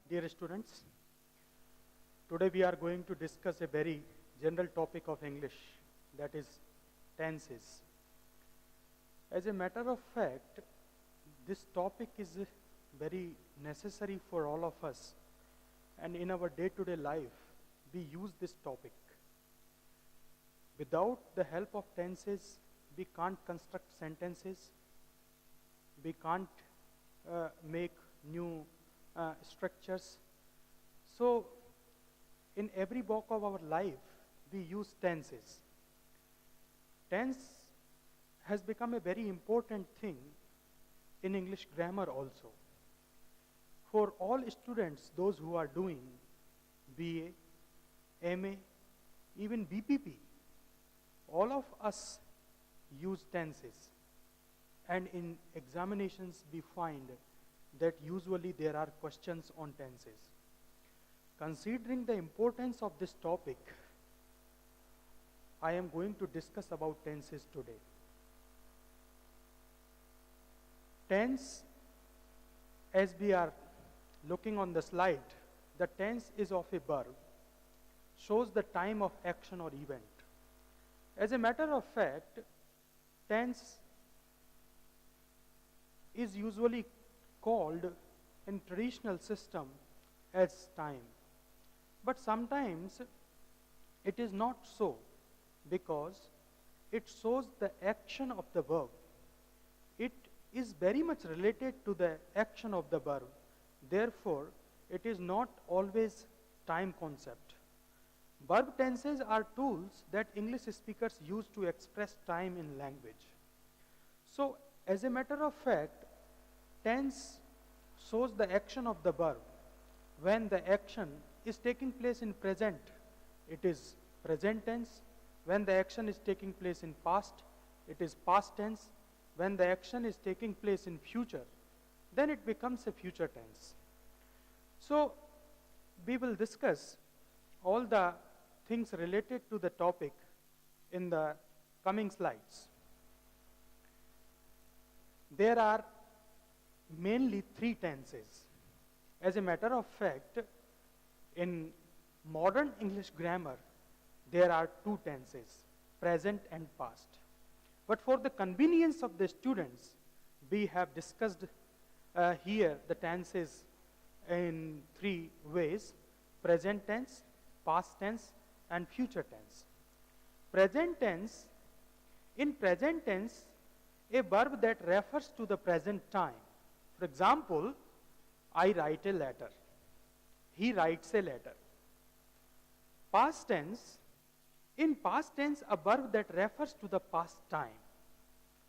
Dear students, today we are going to discuss a very general topic of English, that is tenses. As a matter of fact, this topic is very necessary for all of us, and in our day-to-day life, we use this topic. Without the help of tenses, we can't construct sentences, we can't make new structures. So, in every walk of our life, we use tenses. Tense has become a very important thing in English grammar also. For all students, those who are doing BA, MA, even BPP, all of us use tenses. And in examinations, we find that usually there are questions on tenses. Considering the importance of this topic, I am going to discuss about tenses today. Tense, as we are looking on the slide, the tense is of a verb, shows the time of action or event. As a matter of fact, tense is usually called in traditional system as time. But sometimes it is not so, because it shows the action of the verb. It is very much related to the action of the verb. Therefore, it is not always time concept. Verb tenses are tools that English speakers use to express time in language. So, as a matter of fact, tense shows the action of the verb. When the action is taking place in present, it is present tense. When the action is taking place in past, it is past tense. When the action is taking place in future, then it becomes a future tense. So, we will discuss all the things related to the topic in the coming slides. There are mainly three tenses. As a matter of fact, in modern English grammar, there are two tenses, present and past. But for the convenience of the students, we have discussed here the tenses in three ways: present tense, past tense, and future tense. Present tense, in present tense, a verb that refers to the present time. For example, I write a letter. He writes a letter. Past tense, in past tense, a verb that refers to the past time.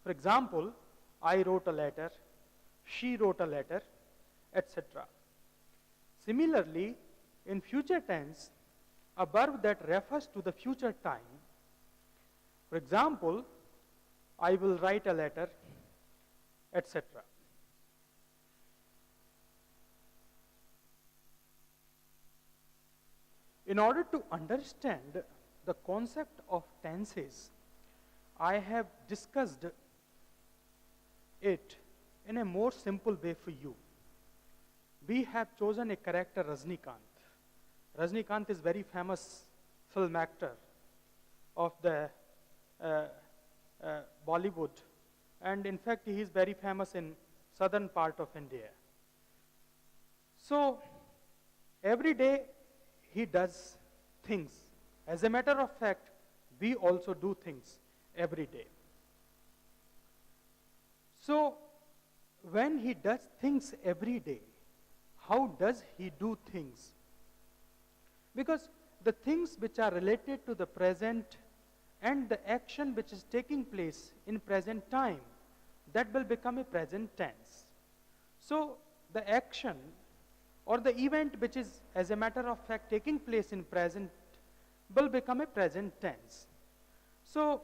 For example, I wrote a letter, she wrote a letter, etc. Similarly, in future tense, a verb that refers to the future time. For example, I will write a letter, etc. In order to understand the concept of tenses, I have discussed it in a more simple way for you. We have chosen a character, Rajnikant. Rajnikant is very famous film actor of the Bollywood, and in fact he is very famous in southern part of India. So every day he does things. As a matter of fact, we also do things every day. So when he does things every day, how does he do things? Because the things which are related to the present and the action which is taking place in present time, that will become a present tense. So the action or the event which is, as a matter of fact, taking place in present will become a present tense. So,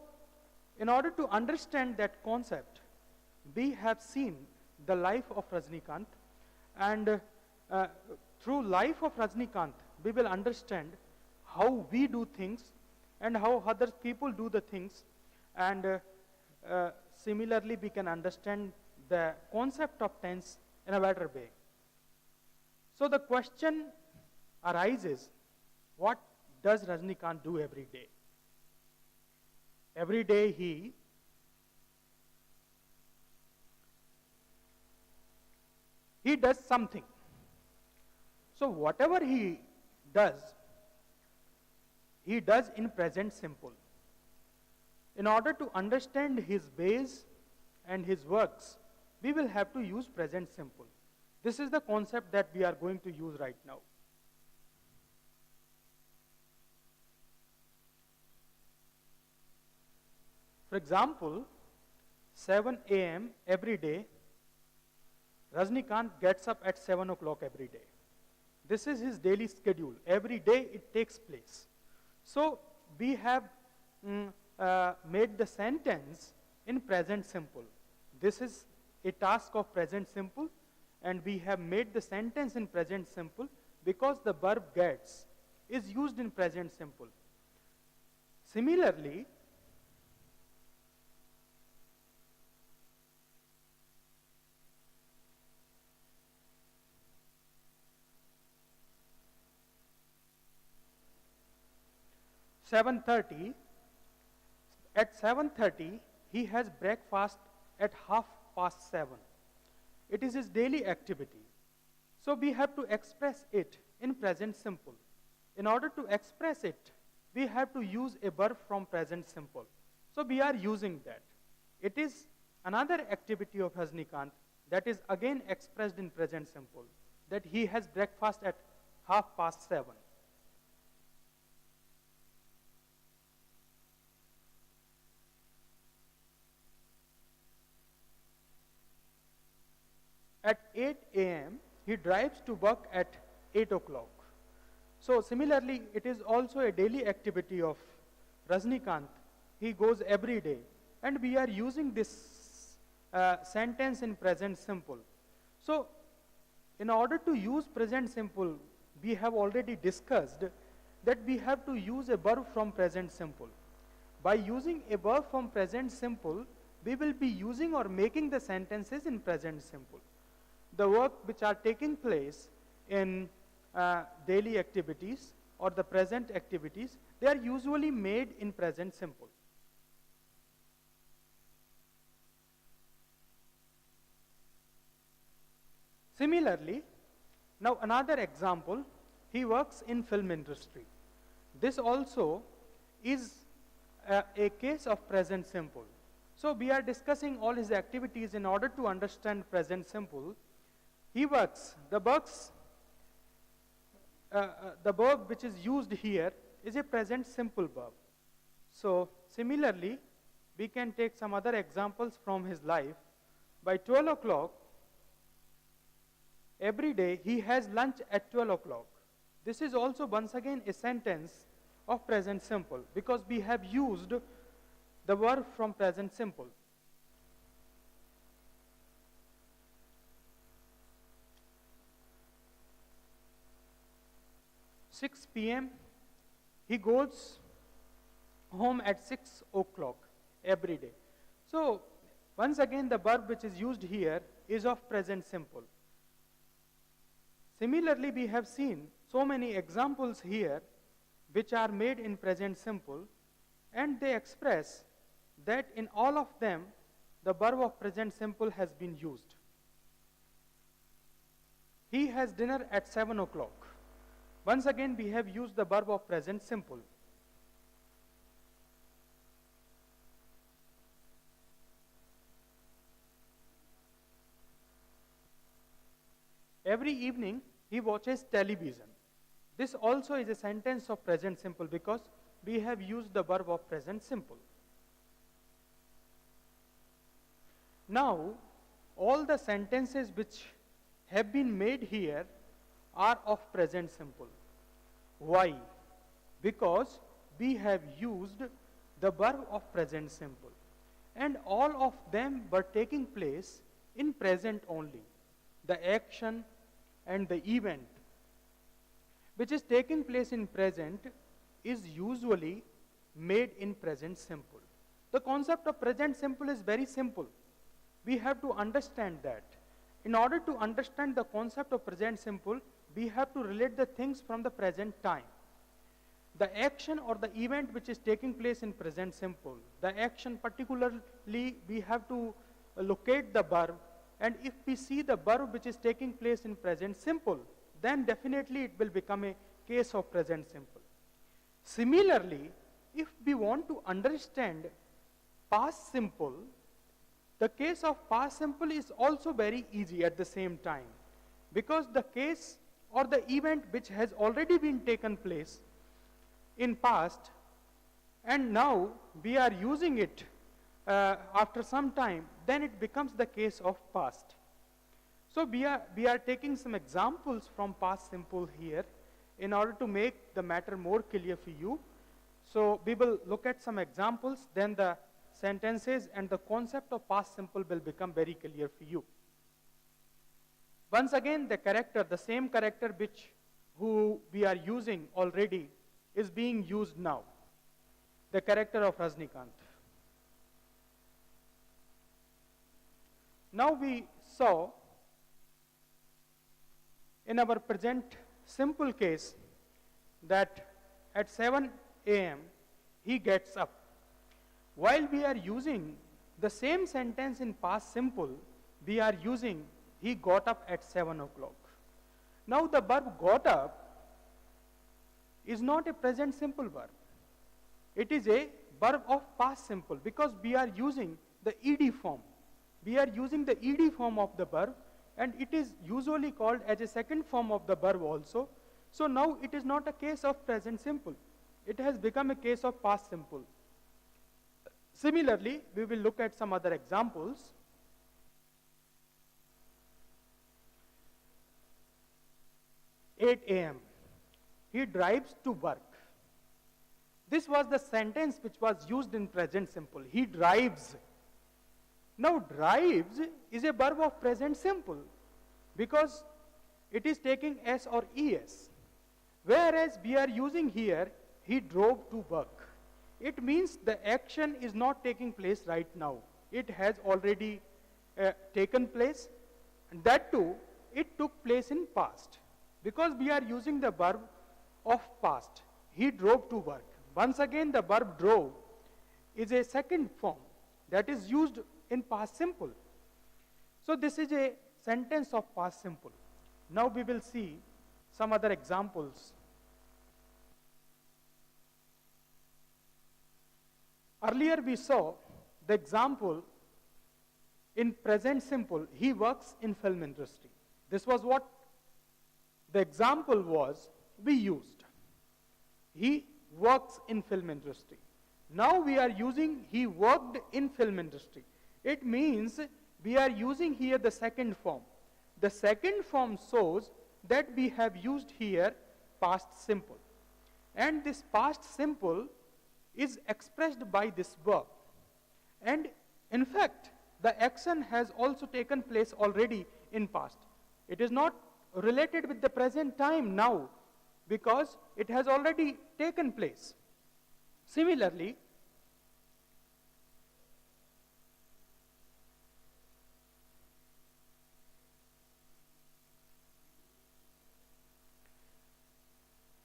in order to understand that concept, we have seen the life of Rajnikant, and through life of Rajnikant, we will understand how we do things and how other people do the things, and similarly we can understand the concept of tense in a better way. So the question arises, what does Rajnikant do every day? Every day he does something. So whatever he does in present simple. In order to understand his base and his works, we will have to use present simple. This is the concept that we are going to use right now. For example, 7 a.m. every day, Rajnikant gets up at 7 o'clock every day. This is his daily schedule. Every day it takes place. So we have made the sentence in present simple. This is a task of present simple, and we have made the sentence in present simple because the verb gets is used in present simple. Similarly, at 7:30 he has breakfast at 7:30. It is his daily activity. So we have to express it in present simple. In order to express it, we have to use a verb from present simple. So we are using that. It is another activity of Rajnikant that is again expressed in present simple, that he has breakfast at 7:30. At 8 a.m., he drives to work at 8 o'clock. So similarly, it is also a daily activity of Rajnikant. He goes every day. And we are using this sentence in present simple. So in order to use present simple, we have already discussed that we have to use a verb from present simple. By using a verb from present simple, we will be using or making the sentences in present simple. The work which are taking place in daily activities or the present activities, they are usually made in present simple. Similarly, now another example, he works in film industry. This also is a case of present simple. So we are discussing all his activities in order to understand present simple. He works, the verb which is used here is a present simple verb. So similarly, we can take some other examples from his life. By 12 o'clock, every day he has lunch at 12 o'clock. This is also once again a sentence of present simple because we have used the verb from present simple. 6 p.m., he goes home at 6 o'clock every day. So once again, the verb which is used here is of present simple. Similarly, we have seen so many examples here which are made in present simple, and they express that in all of them, the verb of present simple has been used. He has dinner at 7 o'clock. Once again, we have used the verb of present simple. Every evening, he watches television. This also is a sentence of present simple because we have used the verb of present simple. Now, all the sentences which have been made here are of present simple. Why? Because we have used the verb of present simple. And all of them were taking place in present only. The action and the event which is taking place in present is usually made in present simple. The concept of present simple is very simple. We have to understand that. In order to understand the concept of present simple, we have to relate the things from the present time. The action or the event which is taking place in present simple, the action particularly we have to locate the verb, and if we see the verb which is taking place in present simple, then definitely it will become a case of present simple. Similarly, if we want to understand past simple, the case of past simple is also very easy at the same time, because the case or the event which has already been taken place in past and now we are using it after some time, then it becomes the case of past. So we are taking some examples from past simple here in order to make the matter more clear for you. So we will look at some examples, then the sentences and the concept of past simple will become very clear for you. Once again, the character, the same character who we are using already is being used now. The character of Rajnikant. Now we saw in our present simple case that at 7 a.m. he gets up. While we are using the same sentence in past simple, we are using he got up at 7 o'clock. Now the verb got up is not a present simple verb. It is a verb of past simple because we are using the ed form. We are using the ed form of the verb, and it is usually called as a second form of the verb also. So now it is not a case of present simple. It has become a case of past simple. Similarly, we will look at some other examples. "8 a.m. he drives to work." This was the sentence which was used in present simple. He drives. Now drives is a verb of present simple because it is taking S or ES. Whereas we are using here, he drove to work. It means the action is not taking place right now. It has already taken place, and that too, it took place in past. Because we are using the verb of past. He drove to work. Once again, the verb drove is a second form that is used in past simple. So this is a sentence of past simple. Now we will see some other examples. Earlier we saw the example in present simple, he works in film industry. This was what the example was we used. He works in film industry. Now we are using he worked in film industry. It means we are using here the second form. The second form shows that we have used here past simple. And this past simple is expressed by this verb. And in fact, the action has also taken place already in past. It is not related with the present time now because it has already taken place. Similarly,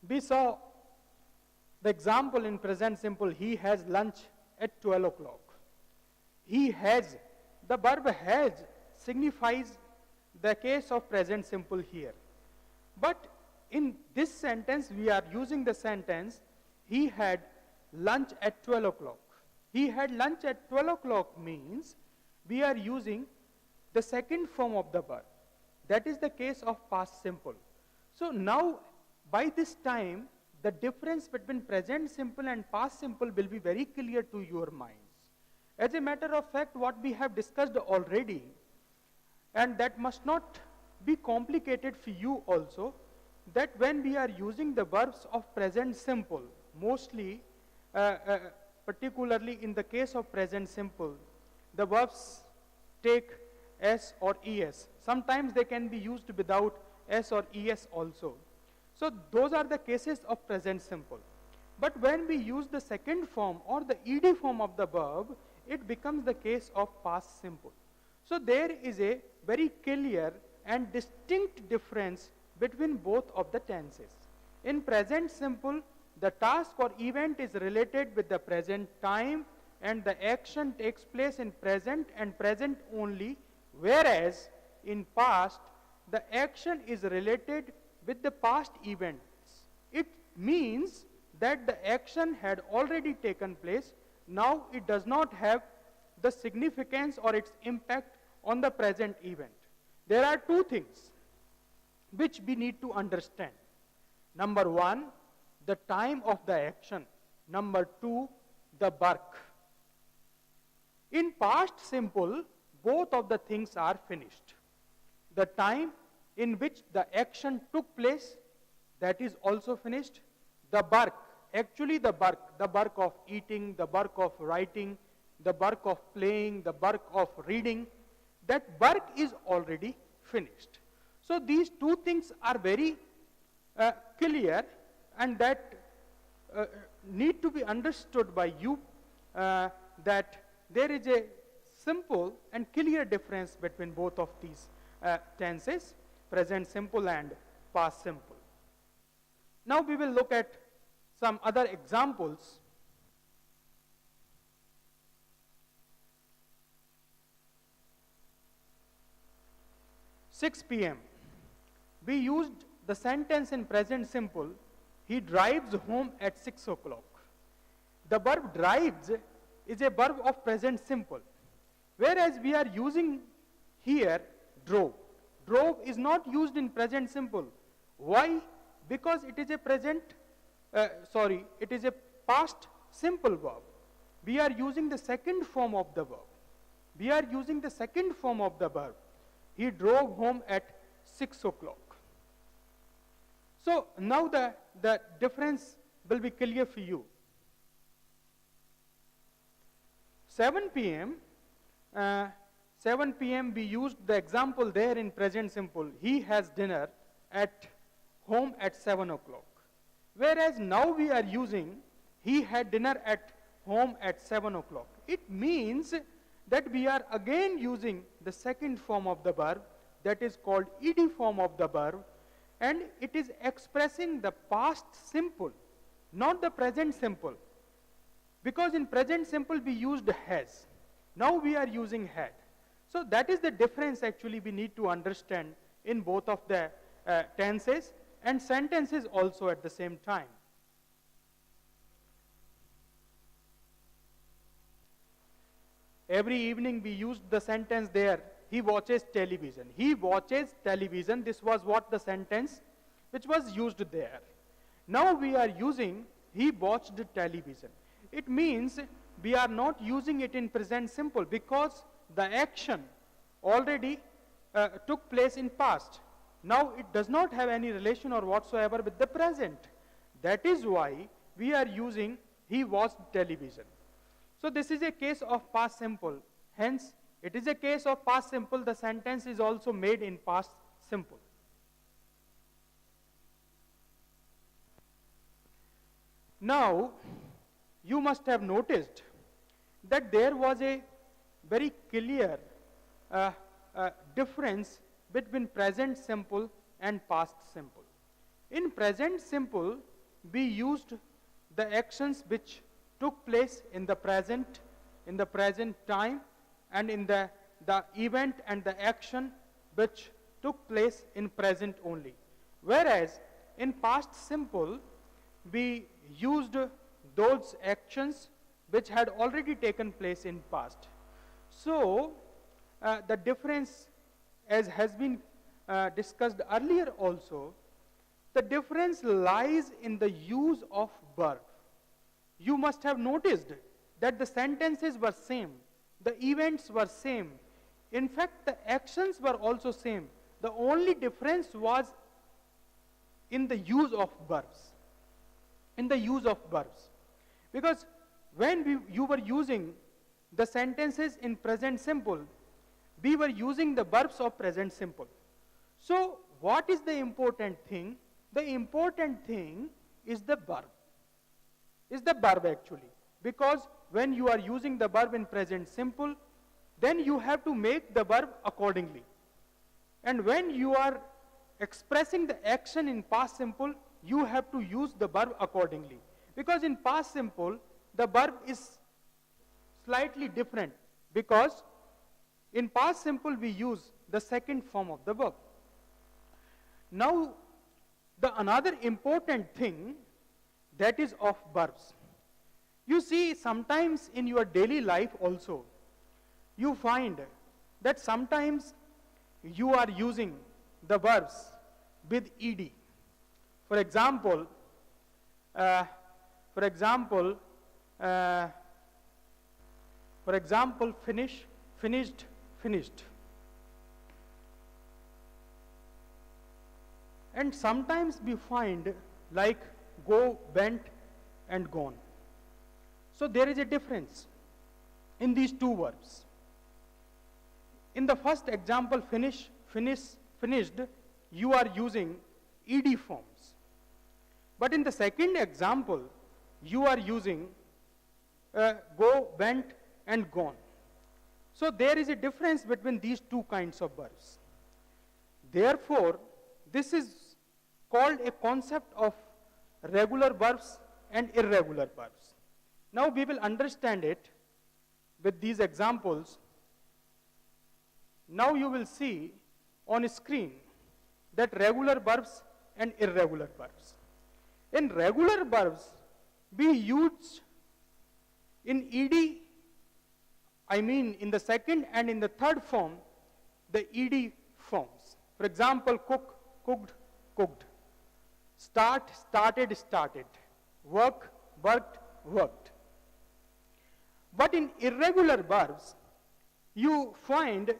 we saw the example in present simple, he has lunch at 12 o'clock. He has, the verb has signifies the case of present simple here. But in this sentence, we are using the sentence, he had lunch at 12 o'clock. He had lunch at 12 o'clock means we are using the second form of the verb. That is the case of past simple. So now, by this time, the difference between present simple and past simple will be very clear to your minds. As a matter of fact, what we have discussed already, and that must not be complicated for you also, that when we are using the verbs of present simple, mostly, particularly in the case of present simple, the verbs take S or ES. Sometimes they can be used without S or ES also. So those are the cases of present simple. But when we use the second form or the ed form of the verb, it becomes the case of past simple. So there is a very clear and distinct difference between both of the tenses. In present simple, the task or event is related with the present time and the action takes place in present and present only, whereas in past, the action is related with the past events. It means that the action had already taken place. Now it does not have the significance or its impact on the present event. There are two things which we need to understand. Number one, the time of the action. Number two, the work. In past simple, both of the things are finished. The time in which the action took place, that is also finished. The work, actually the work of eating, the work of writing, the work of playing, the work of reading, that work is already finished. So these two things are very clear, and that need to be understood by you, that there is a simple and clear difference between both of these tenses, present simple and past simple. Now we will look at some other examples. "6 p.m. We used the sentence in present simple, he drives home at 6 o'clock. The verb drives is a verb of present simple, whereas we are using here drove. Drove is not used in present simple. Why? Because it is a it is a past simple verb. We are using the second form of the verb. We are using the second form of the verb. He drove home at 6 o'clock. So now the difference will be clear for you. 7 p.m. 7 p.m. we used the example there in present simple. He has dinner at home at 7 o'clock. Whereas now we are using he had dinner at home at 7 o'clock. It means that we are again using the second form of the verb, that is called ed form of the verb, and it is expressing the past simple, not the present simple. Because in present simple we used has. Now we are using had. So that is the difference actually we need to understand in both of the tenses and sentences also at the same time. Every evening we used the sentence there, he watches television. He watches television. This was what the sentence which was used there. Now we are using he watched television. It means we are not using it in present simple because the action already took place in past. Now it does not have any relation or whatsoever with the present. That is why we are using he watched television. So this is a case of past simple. Hence, it is a case of past simple. The sentence is also made in past simple. Now, you must have noticed that there was a very clear difference between present simple and past simple. In present simple, we used the actions which took place in the present time, and in the event and the action which took place in present only. Whereas in past simple, we used those actions which had already taken place in past. So the difference, as has been discussed earlier also, the difference lies in the use of verb. You must have noticed that the sentences were same, the events were same. In fact, the actions were also same. The only difference was in the use of verbs. In the use of verbs. Because when you were using the sentences in present simple, we were using the verbs of present simple. So what is the important thing? The important thing is the verb. Is the verb actually. Because when you are using the verb in present simple, then you have to make the verb accordingly. And when you are expressing the action in past simple, you have to use the verb accordingly. Because in past simple, the verb is slightly different, because in past simple we use the second form of the verb. Now, the another important thing that is of verbs. You see, sometimes in your daily life also, you find that sometimes you are using the verbs with ed. For example, finish, finished, finished. And sometimes we find like go, went, and gone. So there is a difference in these two verbs. In the first example, finish, finish, finished, you are using ed forms. But in the second example, you are using go, went, and gone. So there is a difference between these two kinds of verbs. Therefore, this is called a concept of regular verbs and irregular verbs. Now we will understand it with these examples. Now you will see on screen that regular verbs and irregular verbs. In regular verbs, we use in ed, I mean in the second and in the third form, the ed forms. For example, cook, cooked, cooked. Start, started, started. Work, worked, worked. But in irregular verbs, you find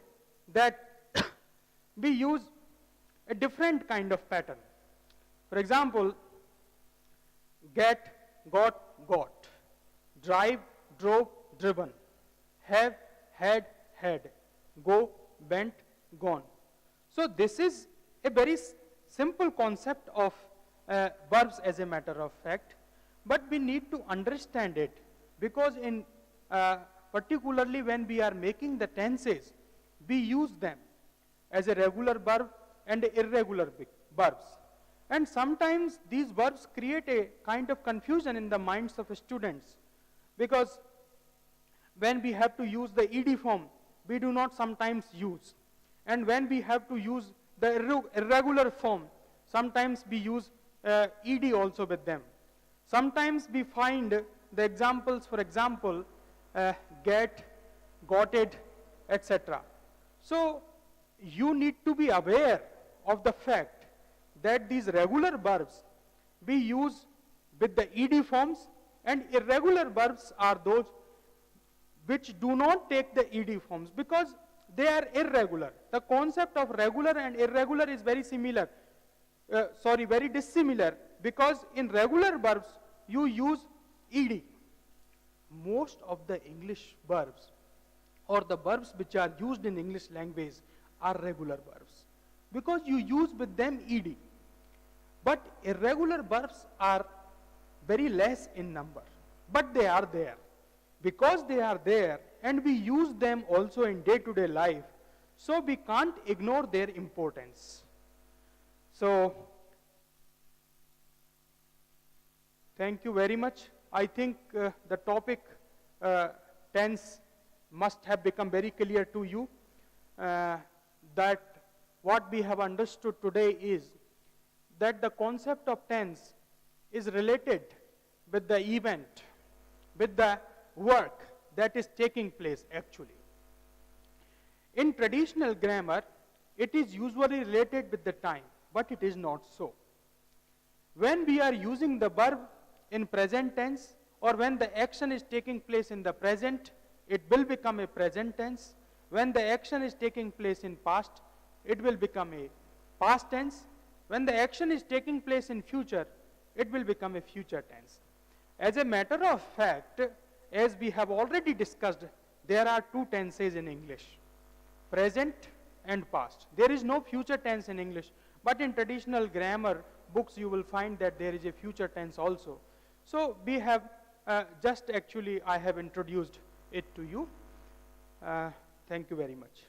that we use a different kind of pattern. For example, get, got, got. Drive, drove, driven. Have, had, had. Go, went, gone. So this is a very simple concept of verbs as a matter of fact, but we need to understand it, because in particularly when we are making the tenses, we use them as a regular verb and irregular verbs. And sometimes these verbs create a kind of confusion in the minds of students, because when we have to use the ed form, we do not sometimes use. And when we have to use the irregular form, sometimes we use ed also with them. Sometimes we find the examples, for example, get, got it, etc. So you need to be aware of the fact that these regular verbs we use with the ed forms, and irregular verbs are those which do not take the ed forms because they are irregular. The concept of regular and irregular is very similar. Very dissimilar, because in regular verbs you use ed. Most of the English verbs or the verbs which are used in English language are regular verbs, because you use with them ed. But irregular verbs are very less in number, but they are there. Because they are there and we use them also in day-to-day life, so we can't ignore their importance. So, thank you very much. I think the topic tense must have become very clear to you, that what we have understood today is that the concept of tense is related with the event, with the work that is taking place actually. In traditional grammar, it is usually related with the time, but it is not so. When we are using the verb in present tense, or when the action is taking place in the present, it will become a present tense. When the action is taking place in past, it will become a past tense. When the action is taking place in future, it will become a future tense. As a matter of fact, as we have already discussed, there are two tenses in English, present and past. There is no future tense in English, but in traditional grammar books you will find that there is a future tense also. So we have I have introduced it to you. Thank you very much.